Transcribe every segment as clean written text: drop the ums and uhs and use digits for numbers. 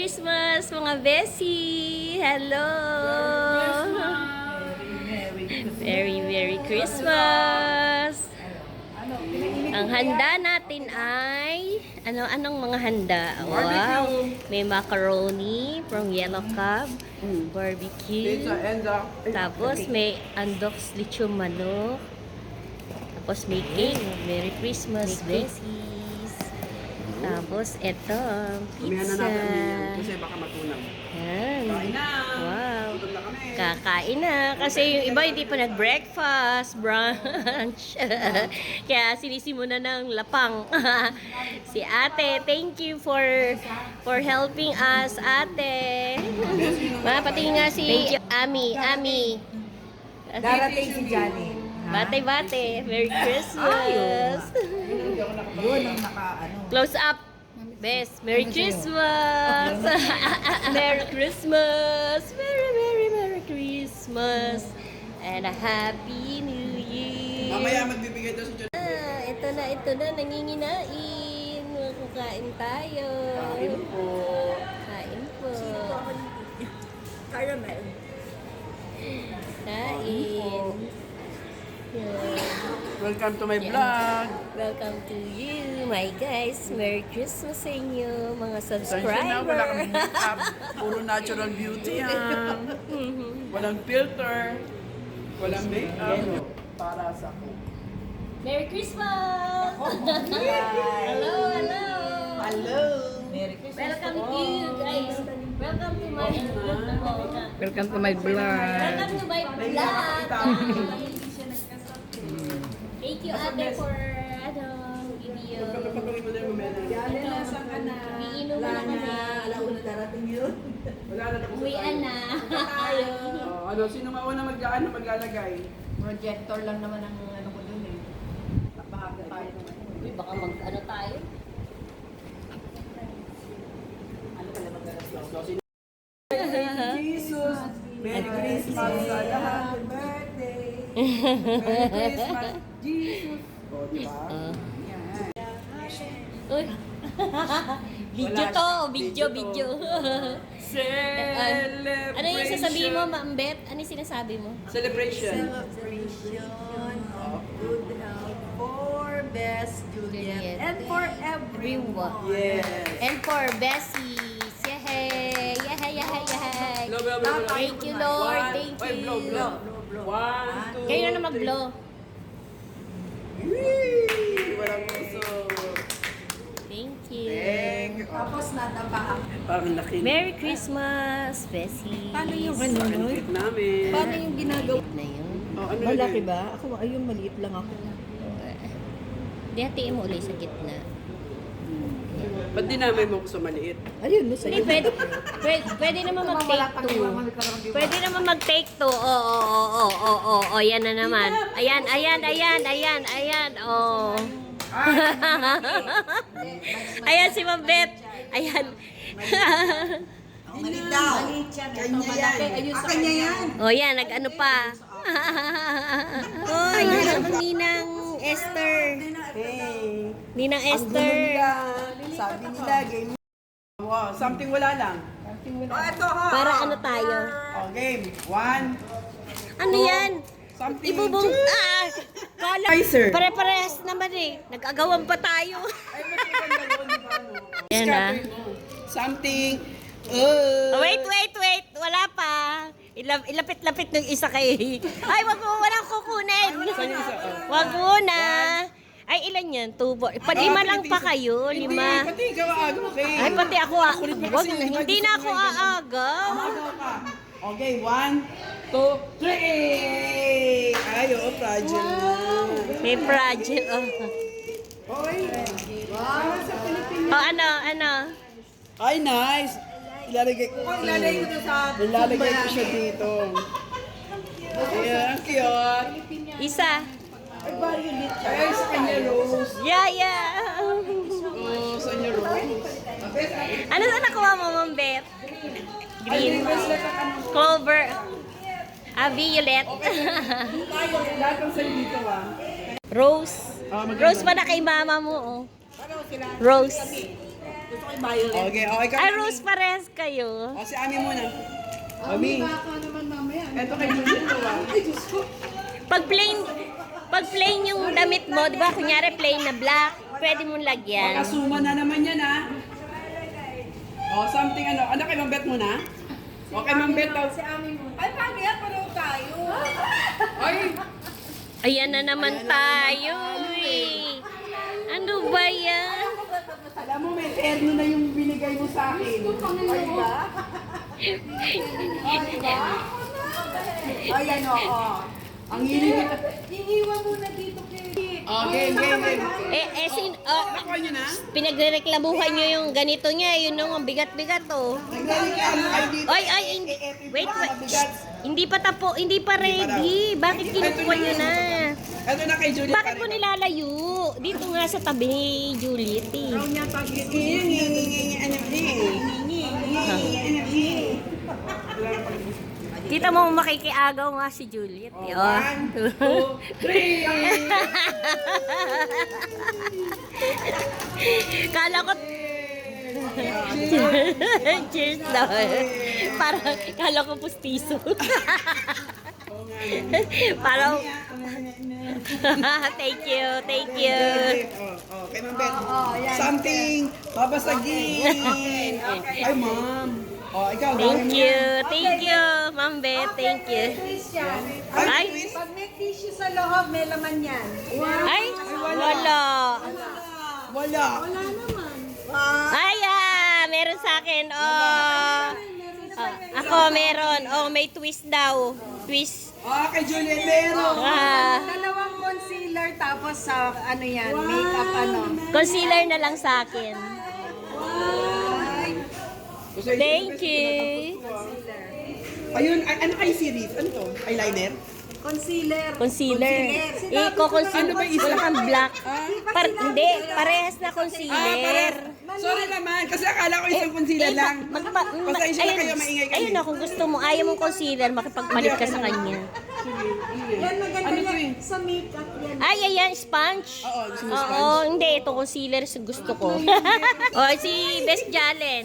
Christmas, mga Besi! Hello! Merry Christmas! Ang handa natin ay anong mga handa? Wow! May macaroni from Yellow Cab, barbecue, tapos may andoks lechon manok, tapos may cake. Merry Christmas, Besies! Tapos eto, pizza. Kasi baka matunaw. Yan. Kain na! Wow! Gutom na kami. Kakain na. Kasi yung iba hindi pa nag-breakfast, brunch. Kaya sinisimula ng lapang. Si ate, thank you for helping us, ate. Patingin nga si Ami. Darating si Johnny. Bate. Merry Christmas. Yun ang Close up. Best. Merry Christmas. Merry Christmas. Merry Christmas. And a Happy New Year. Mamaya magbibigay daw si John. Ito na, nanginginain. Kakain tayo. Kain po. Kain po. Caramel. Kain. Yan. Welcome to my vlog. Welcome to you, my guys. Merry Christmas sa inyo, mga Pasensya na, wala kami subscriber. makeup. Puro natural beauty yan. Walang filter. Walang makeup. Para sa ako. Merry Christmas! Hello! Hello! Merry Christmas. Welcome to you, guys. Welcome to my vlog. Welcome to my vlog. Welcome to my vlog. Thank you, ate, for video. Pagpapatuloy mo na yung mamaya na. Nasaan ka na? Iinom na kami. Alauna darating yun. Wala na tapos. Uwian na. Sino mauna maglalagay? Projector lang naman ang ano ko dun eh. Napahaga tayo. Uy, baka mag-ano tayo? Ano pala mag-alas lang? So, sino? Jesus! Merry Christmas sa lahat! Birthday! Merry Christmas! Jesus! O, diba? Uy. Video to, video. Celebration! Ano yung sasabihin mo, Ma'am Beth? Ano yung sinasabi mo? Celebration! Celebration of good health for Best Juliet and for everyone. Yes! And for Bessies. Yay! Blow, blow, blow, blow. Thank you, Lord. Thank Oy, blow, you. blow. 1, 2, Kayo na mag-blow. Walang puso. Thank you. Tapos natapa. Parang laki. Merry Christmas, Bessies. Paano yung Ang ano? cute namin. Paano yung ginagawa? Na yun. Oh, ano Malaki yun? ba? Ako, ayun, maliit lang ako. Di hatiin mo ulit sa gitna. Ba't dinamay mo ko sa maliit? Ayun, no, Hindi, pwede naman mag-take two. Pwede naman mag-take two. Oo. Yan na naman. Ayan. Oh. Ayan si Ma'am Beth. Ayan. Maliit daw. Kanya yan. Kanya yan. Oh, yan. Nag-ano pa. Oh, yan ang Ninang Esther. Hey! Ninang Ang gulo Esther. nila. Sabi nila, game. Wow, something wala lang. Oh, ito ha. Para ano tayo? Oh, game. 1. Ano yan? Something. Ibubong... Kala... Kaiser. Pare-parehas naman eh. Nag-agawan pa tayo. Ay, magiganda yun, di ba, ano? Yan ah. Something. Oh, wait. Wala pa. Ilapit-lapit ng isa kay... Ay, walang kukunin. Saan yung isa? Wag muna. Ay, ilan yan? 2, 4. Lima lang pa kayo. Hindi, 5. pati ikaw aagaw kayo. Ay, pati ako. Wag, hindi na ako aagaw. Aagaw ka. Okay, 1, 2, 3! Ay, oh, fragile na. May project. Oh, Oy! Wow, sa Pilipinas. oh ano? Ay, nice! Ilalagay ko siya dito. Ayan, cute. Isa. Ay, violet siya. Ay, sa kanya rose. Yeah. Oh, sa kanya rose. Ano sa nakuha mo, Ma'am Beth? Green. Clover. Violet. Lahat ng sa'yo dito, ah. Rose. Ah, maganda. Rose pa na kay mama mo, oh. Rose. kay Violet. Okay, okay. Ay, Rose, pares kayo. O, si Ami muna. Ami. Ito kay Juliet to, ah. Pag plain yung damit mo, di ba, kunyari plain na black, pwede mong lagyan. Pag-asuma na naman yan, ha? O, something ano. Ano kay Ma'am Bet muna? O, kay Ma'am Bet daw. Ay, paano yan? Pareho tayo. Ay! Ayan na naman tayo eh. Ano ba yan? Alam mo, may terno na yung binigay mo sa akin. Ay, ba? Ay, ano, o. Ang hiling ito. Iniwan mo na dito kay... Okay, game. Oh, Nakuha nyo na? pinagreklamuhan nyo yung ganito niya, yun nung ang bigat-bigat oh. Naglalagyan kayo dito. Ay, wait. Hindi pa ready. Bakit kinukuha nyo na? Ito na kay Juliet. Bakit mo nilalayo? Dito nga sa tabi ni Juliet eh. Kita mo makikiagaw nga si Juliet. Oh, 1, 2, 3. Kala ko... Cheers daw. Parang kala ko pustiso. Parang... Thank you. Oh, kay Ma'am Bet. Something babasagin. Ay, Ma'am. Oh, ikaw. Thank you, Ma'am Beth. Thank you. Ay, Pag may tissue sa loob, may laman yan. ay, wala. Wala. Ay, meron sa akin. Ako meron. May twist daw. Twist. Oh, kay Juliet meron. Dalawang concealer tapos sa ano yan, makeup ano. Concealer na lang sa akin. Thank you. Ayun, ano kay series? Ano to? Eyeliner? Concealer. Iko-concealer. Ano ba isa? Wala kang black. Hindi, parehas na concealer. Sorry naman, kasi akala ko isang concealer lang. Pasensya na kayo, maingay kayo. Ayun na, kung gusto mo, ayaw mong concealer, makipagpalit ka sa kanya. Yan maganda Ano to yan eh? sa makeup yan. Ay, ayan, sponge. Oo, gusto mo Oo, hindi, ito concealer sa gusto ko. Si Best Jalen.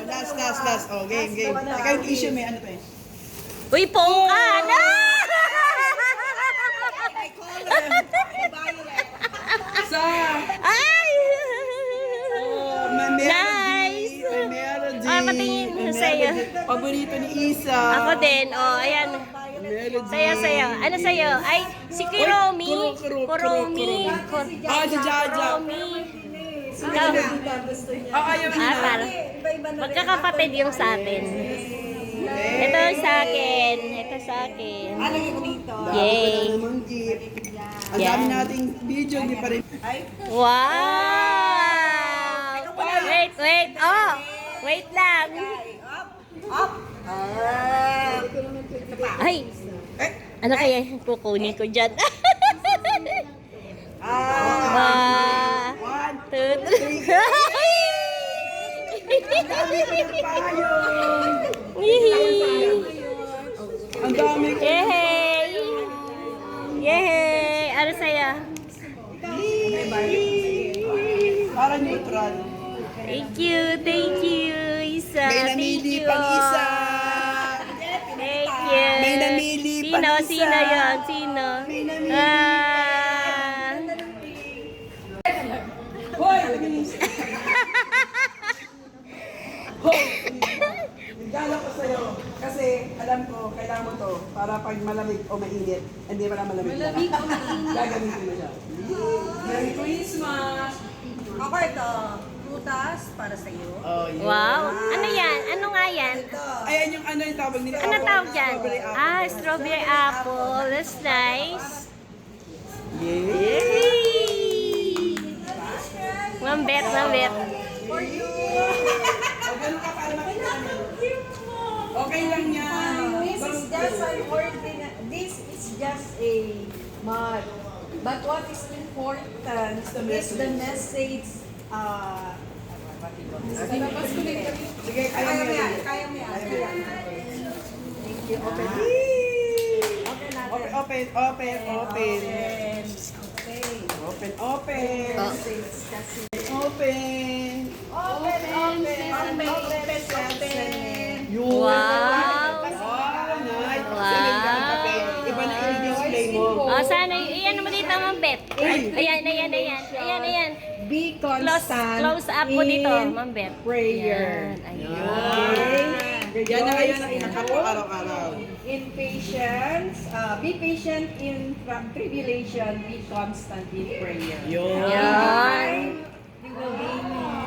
Last. Oh, game. Ikaw yung issue, may ano to eh? Uy, pongka! No! Sa... Ay! May Nice! melody. Patingin May sa'yo. melody. Paborito ni Isa. Ako din, ayan. Melody. Sayo. Ano sa'yo? Ay, si Kuromi. Kuromi. Si Jaja. Kuromi. Ikaw. Ayaw mo na. Para. Magkakapatid yung sa atin. Ito sa akin. Alagay ko dito. Yay. Ang dami nating video, hindi pa rin. Wow! Wait. Oh! Wait lang. Ay! Ano kaya kukunin ko dyan? One, 2, 3. ang dami ko. Yehey! Ano sa'yo? Para neutral. Thank you, Isa. May Thank namili you. pang isa. Thank you. May namili pang isa. Sino yan? Sino? May namili. Hoy! Hoy! Regalo ko sa'yo. Kasi alam ko, kailangan mo to para pag malamig o mainit. Hindi pala malamig. Malamig o mainit. Gagamitin mo siya. Merry Christmas! Ako ito, prutas para sa iyo. Oh, yeah. Wow. Ano yan? Ano nga yan? Ayan yung ano yung tawag nila. Ano tawag dyan? Strawberry apple. Strawberry apple. That's nice. Yeah. Yay! Mambet. O, ganun ka para makita mo. Okay lang yan. This is just a mug. But what is important is the message. Sige, kaya mo yan. Kaya mo yan. Thank you. Open. Open. Okay. Open. Open. Yun. Wow. Oh, nice. Wow. Wow. Kape. Iba na yung display mo. Oh, sana, iyan mo dito, Ma'am Bet. Ayan. Ayan. Be Close, constant close up mo dito, Ma'am Bet. prayer. Ayun. Yan na kayo ng inakapo araw-araw. In patience, be patient in tribulation, be constant in prayer. Yun. Yan. You will be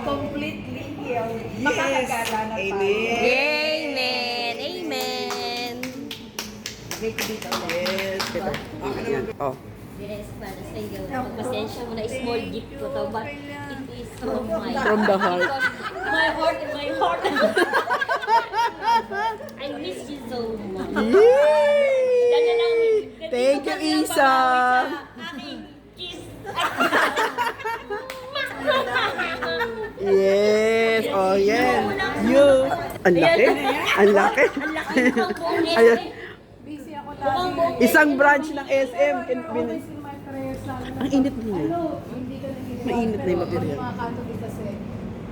completely healed. Yes. Makakagala na tayo. Amen. Amen. Wait, dito. Yes. Ako naman. Oh. Yes, para sa iyo. Pasensya mo na small gift ko to, but it is from my From the heart. My heart and my heart. I miss you so much. Yay! Ganyan lang. Thank you, Isa. Aking kiss. Yes. Oh, yan. You. Ang laki. Ang laki. Ang laki ng buong Ayan. SM. Buong buong Isang branch ng SM. Ang init nila. Hindi ka nagiging Mainit na yung material. mga Catholic kasi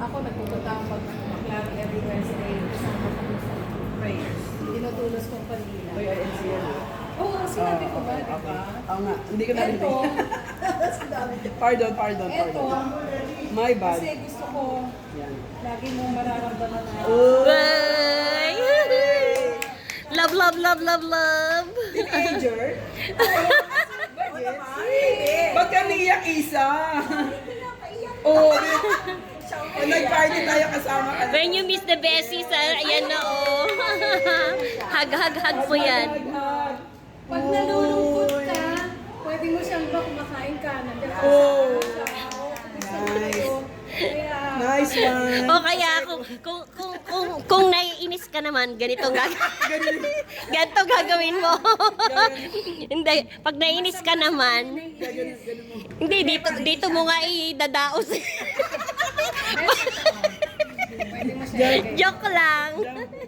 ako nagpupunta ako pag maklaro every Wednesday kasama ko sa prayers. Tinutulos kong kanila. Uy, INC yan. Oo, sinabi ko ba, di ba? Oo nga. Hindi ko narinig. Ito, Pardon. ito, My bad. kasi gusto ko Yan. lagi mong mararamdaman na Oh. Bye. Love, love, love, love, love. Teenager? Ba't ka niiyak, Isa? Oo. Nag-party tayo kasama ka. When you miss the besties, ayan na oh. Hug mo yan. pag nalulungkot ka, pwede mo siyang kumakain ka na. Oh. Nice. Kaya, Nice one. O kaya kung naiinis ka naman, ganito gagawin mo. Hindi, pag naiinis ka naman, hindi dito mo nga idadaos. Joke lang.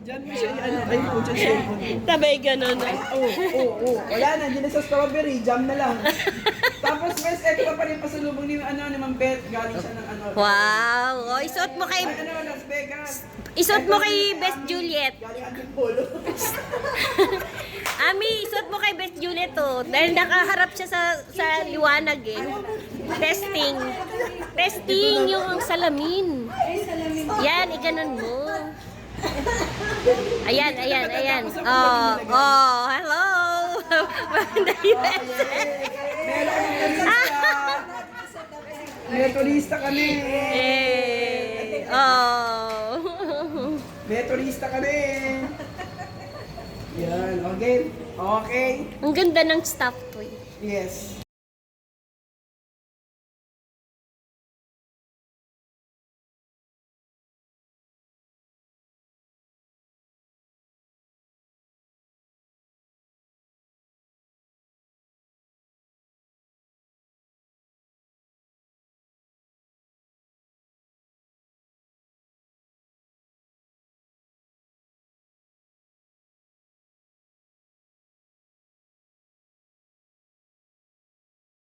Diyan mo siya, ano, ay po, dyan siya. Sabay ganun. Oo. Wala na, hindi na sa strawberry, jam na lang. Tapos, mas extra pa rin pasalubong ni Ma'am Beth. Galing siya ng ano. Wow. O, isuot mo kay Las Vegas. Best Juliet. Galing Antipolo. Ami, isuot mo kay Best Juliet to. Dahil nakaharap siya sa liwanag eh. Testing yung salamin. Yan, iganon mo. Ayan. Oh, hello. May turista kami. Eh, oh. May turista kami. Yan, okay. Okay. Ang ganda ng stuff to eh. Yes.